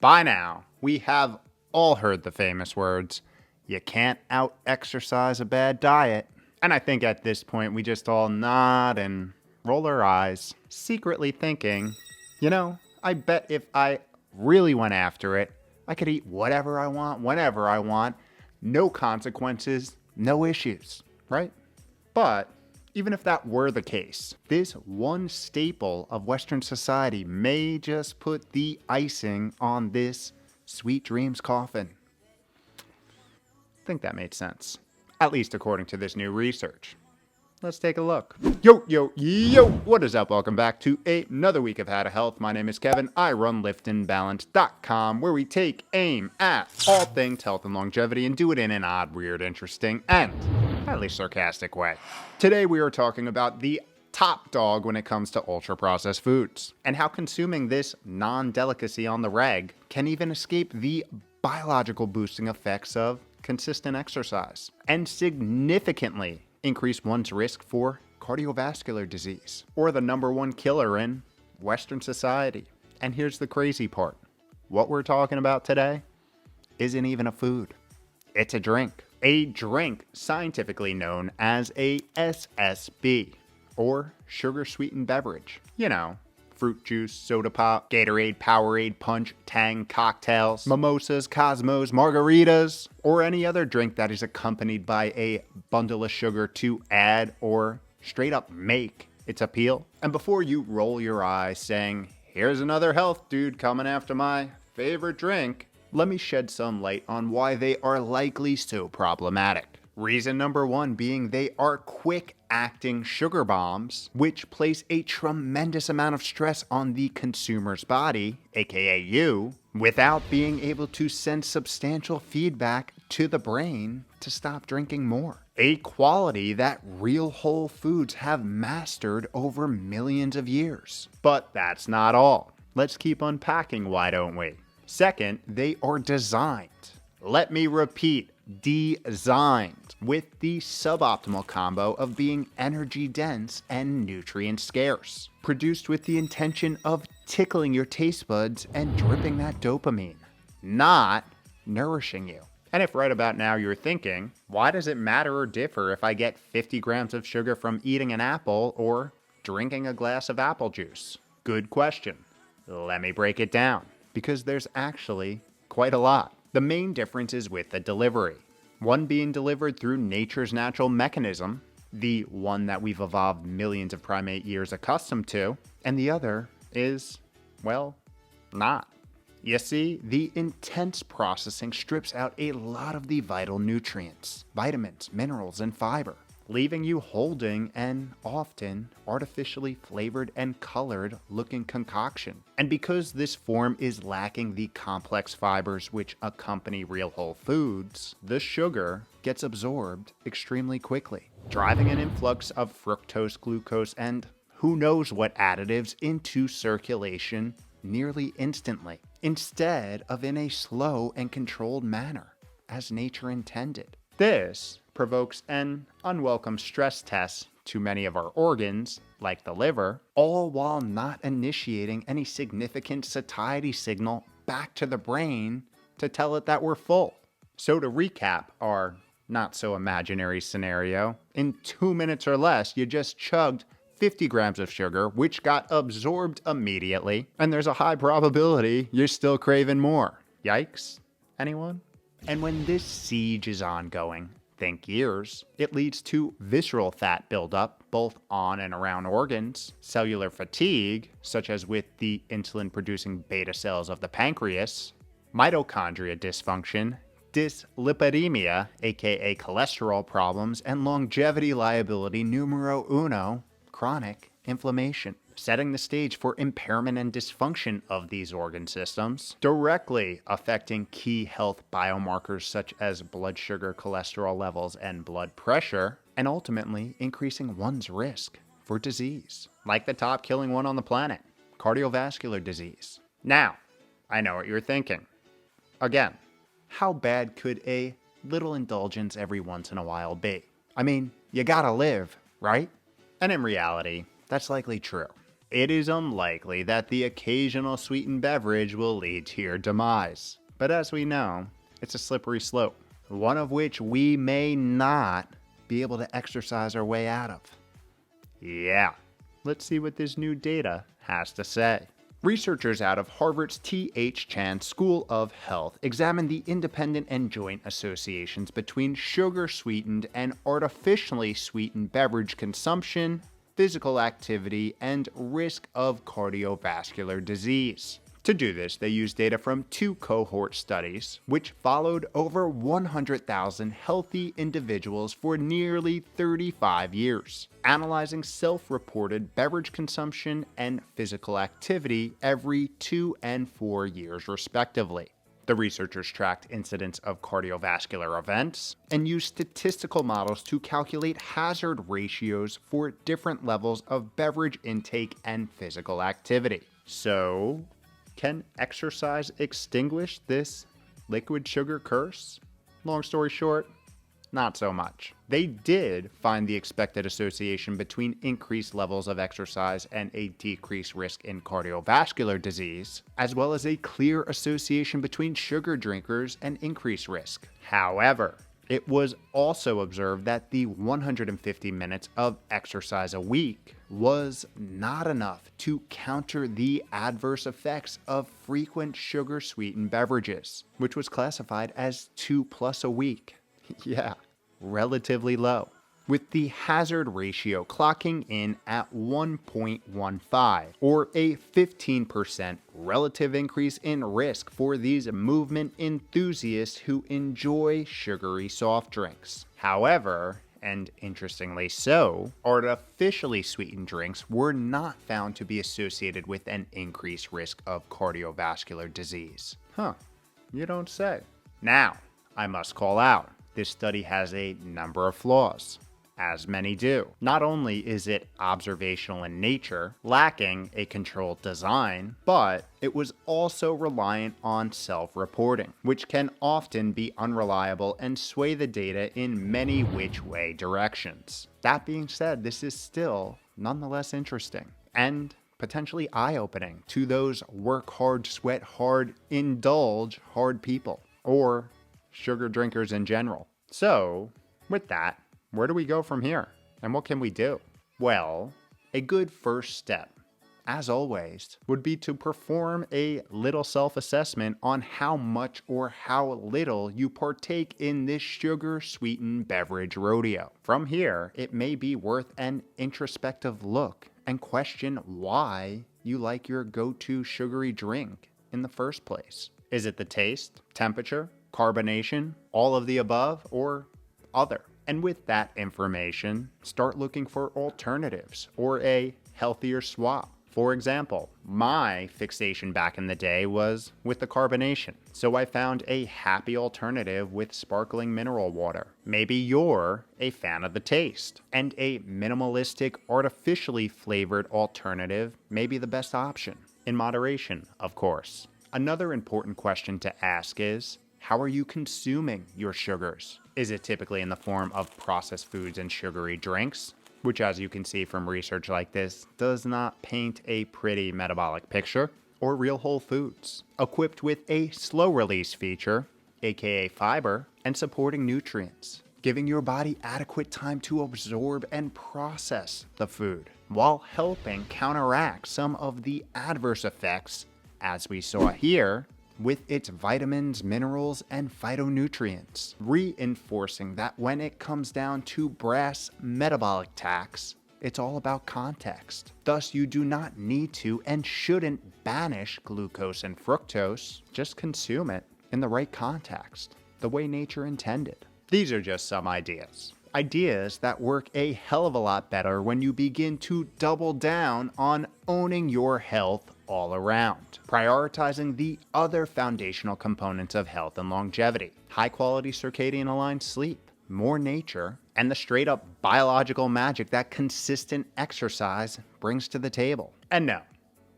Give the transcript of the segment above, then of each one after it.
By now, we have all heard the famous words, you can't out-exercise a bad diet. And I think at this point we just all nod and roll our eyes, secretly thinking, I bet if I really went after it, I could eat whatever I want, whenever I want, no consequences, no issues, right? But even if that were the case, this one staple of Western society may just put the icing on this sweet dreams coffin. I think that made sense, at least according to this new research. Let's take a look. Yo, what is up? Welcome back to another week of How to Health. My name is Kevin. I run liftandbalance.com, where we take aim at all things health and longevity and do it in an odd, weird, interesting, and highly sarcastic way. Today we are talking about the top dog when it comes to ultra-processed foods, and how consuming this non-delicacy on the reg can even escape the biological boosting effects of consistent exercise, and significantly increase one's risk for cardiovascular disease, or the number one killer in Western society. And here's the crazy part. What we're talking about today isn't even a food. It's a drink. A drink scientifically known as a SSB, or sugar-sweetened beverage. Fruit juice, soda pop, Gatorade, Powerade, Punch, Tang, cocktails, mimosas, Cosmos, margaritas, or any other drink that is accompanied by a bundle of sugar to add or straight up make its appeal. And before you roll your eyes saying, here's another health dude coming after my favorite drink, let me shed some light on why they are likely so problematic. Reason number one being they are quick-acting sugar bombs, which place a tremendous amount of stress on the consumer's body, aka you, without being able to send substantial feedback to the brain to stop drinking more. A quality that real whole foods have mastered over millions of years. But that's not all. Let's keep unpacking, why don't we? Second, they are designed. Let me repeat. Designed with the suboptimal combo of being energy dense and nutrient scarce, produced with the intention of tickling your taste buds and dripping that dopamine, not nourishing you. And if right about now you're thinking, why does it matter or differ if I get 50 grams of sugar from eating an apple or drinking a glass of apple juice? Good question. Let me break it down, because there's actually quite a lot. The main difference is with the delivery. One being delivered through nature's natural mechanism, the one that we've evolved millions of primate years accustomed to, and the other is, well, not. You see, the intense processing strips out a lot of the vital nutrients, vitamins, minerals, and fiber, leaving you holding an often artificially flavored and colored looking concoction. And because this form is lacking the complex fibers which accompany real whole foods, the sugar gets absorbed extremely quickly, driving an influx of fructose, glucose, and who knows what additives into circulation nearly instantly, instead of in a slow and controlled manner, as nature intended. This provokes an unwelcome stress test to many of our organs, like the liver, all while not initiating any significant satiety signal back to the brain to tell it that we're full. So to recap our not so imaginary scenario, in 2 minutes or less, you just chugged 50 grams of sugar, which got absorbed immediately, and there's a high probability you're still craving more. Yikes? Anyone? And when this siege is ongoing, think years, it leads to visceral fat buildup, both on and around organs, cellular fatigue, such as with the insulin-producing beta cells of the pancreas, mitochondria dysfunction, dyslipidemia, aka cholesterol problems, and longevity liability numero uno, chronic inflammation, setting the stage for impairment and dysfunction of these organ systems, directly affecting key health biomarkers such as blood sugar, cholesterol levels, and blood pressure, and ultimately increasing one's risk for disease, like the top killing one on the planet, cardiovascular disease. Now, I know what you're thinking. Again, how bad could a little indulgence every once in a while be? I mean, you gotta live, right? And in reality, that's likely true. it is unlikely that the occasional sweetened beverage will lead to your demise. But as we know, it's a slippery slope, one of which we may not be able to exercise our way out of. Yeah, let's see what this new data has to say. Researchers out of Harvard's T.H. Chan School of Health examined the independent and joint associations between sugar-sweetened and artificially sweetened beverage consumption, physical activity, and risk of cardiovascular disease. To do this, they used data from 2 cohort studies, which followed over 100,000 healthy individuals for nearly 35 years, analyzing self-reported beverage consumption and physical activity every 2 and 4 years, respectively. The researchers tracked incidence of cardiovascular events and used statistical models to calculate hazard ratios for different levels of beverage intake and physical activity. So, can exercise extinguish this liquid sugar curse? Long story short, not so much. They did find the expected association between increased levels of exercise and a decreased risk in cardiovascular disease, as well as a clear association between sugar drinkers and increased risk. However, it was also observed that the 150 minutes of exercise a week was not enough to counter the adverse effects of frequent sugar-sweetened beverages, which was classified as 2+ a week. Yeah, relatively low, with the hazard ratio clocking in at 1.15, or a 15% relative increase in risk for these movement enthusiasts who enjoy sugary soft drinks. However, and interestingly so, artificially sweetened drinks were not found to be associated with an increased risk of cardiovascular disease. Huh, you don't say. Now, I must call out, this study has a number of flaws, as many do. Not only is it observational in nature, lacking a controlled design, but it was also reliant on self-reporting, which can often be unreliable and sway the data in many which-way directions. That being said, this is still nonetheless interesting and potentially eye-opening to those work hard, sweat hard, indulge hard people, or sugar drinkers in general. So, with that, where do we go from here? And what can we do? Well, a good first step, as always, would be to perform a little self-assessment on how much or how little you partake in this sugar-sweetened beverage rodeo. From here, it may be worth an introspective look and question why you like your go-to sugary drink in the first place. Is it the taste, temperature, carbonation, all of the above, or other? And with that information, start looking for alternatives or a healthier swap. For example, my fixation back in the day was with the carbonation, so I found a happy alternative with sparkling mineral water. Maybe you're a fan of the taste, and a minimalistic, artificially flavored alternative may be the best option. In moderation, of course. Another important question to ask is, how are you consuming your sugars? Is it typically in the form of processed foods and sugary drinks, which, as you can see from research like this, does not paint a pretty metabolic picture, or real whole foods, equipped with a slow release feature, aka fiber, and supporting nutrients, giving your body adequate time to absorb and process the food, while helping counteract some of the adverse effects, as we saw here, with its vitamins, minerals, and phytonutrients, reinforcing that when it comes down to brass metabolic tax, it's all about context. Thus, you do not need to and shouldn't banish glucose and fructose, just consume it in the right context, the way nature intended. These are just some ideas. Ideas that work a hell of a lot better when you begin to double down on owning your health all around, prioritizing the other foundational components of health and longevity: high quality circadian aligned sleep, more nature, and the straight up biological magic that consistent exercise brings to the table. And no,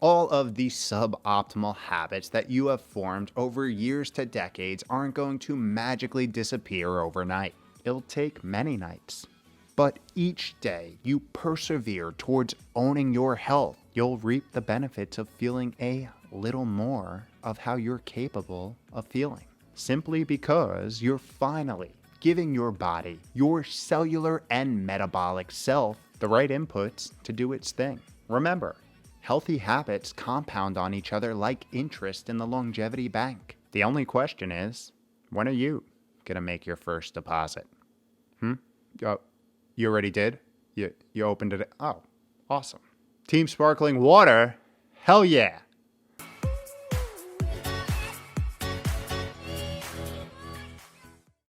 all of the suboptimal habits that you have formed over years to decades aren't going to magically disappear overnight. It'll take many nights, But each day you persevere towards owning your health, you'll reap the benefits of feeling a little more of how you're capable of feeling. Simply because you're finally giving your body, your cellular and metabolic self, the right inputs to do its thing. Remember, healthy habits compound on each other like interest in the longevity bank. The only question is, when are you going to make your first deposit? Oh, you already did? You opened it? Oh, awesome. Team Sparkling Water? Hell yeah.